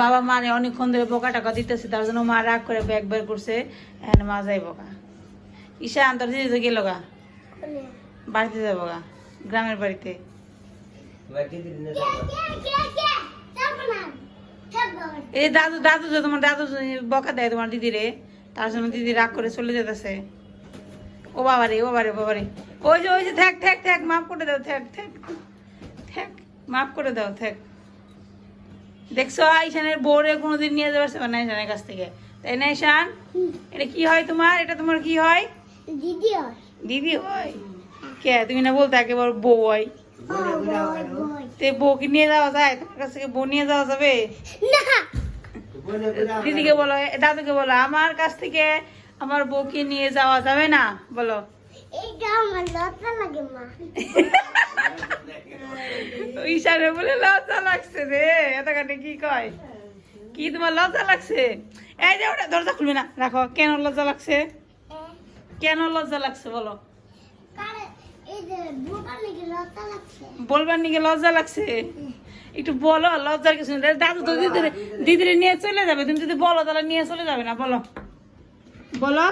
বাবা মানে অনেকক্ষণ ধরে বোকা টাকা দিতেছে, তার জন্য মা রাগ করে ব্যাগ বের করছে। এখন মা যাই বোকা। ঈশান তোর দিদি গেল গা, বাড়িতে যাবো গা, গ্রামের বাড়িতে। এই দাদু দাদু যে তোমার দাদু বকা দেয় তোমার দিদিরে, তার জন্য দিদি রাগ করে চলে যেতেছে। ও বাবারে ও বাবারে বাবারে, ওই যে থাক থাক থাক, মাফ করে দাও, থাক থাক থাক, মাফ করে দাও, থাক। দেখছো ঈশানের বোরে কোনোদিন নিয়ে যাবে না ঈশানের কাছ থেকে, তাই না ঈশান? এটা কি হয় তোমার? এটা তোমার কি হয়? দিদি হয়। দিদি হয়? কে তুমি না বলতে একেবারে বউ হয়? তে বউ কি নিয়ে যাওয়া যায় তোমার কাছ থেকে? বউ নিয়ে যাওয়া যাবে না? দিদিকে বলো, দাদুকে বলো, আমার কাছ থেকে আমার বউকে নিয়ে যাওয়া যাবে না, বলো। এইটা আমার লজ্জা লাগে মা। ঈশানে বলে লজ্জা লাগছে রে, এতখানে কি কয়? কি তোমার লজ্জা লাগছে? এই যে ওটা দরজা খুলবে না, রাখো। কেন লজ্জা লাগছে? কেন লজ্জা লাগছে বলো? বলবার নাকি লজ্জা লাগছে? একটু বলো, লজ্জার কিছু নেই। দাদু তো দিদিরে নিয়ে চলে যাবে, তুমি যদি বলো তাহলে নিয়ে চলে যাবে না, বলো বলো।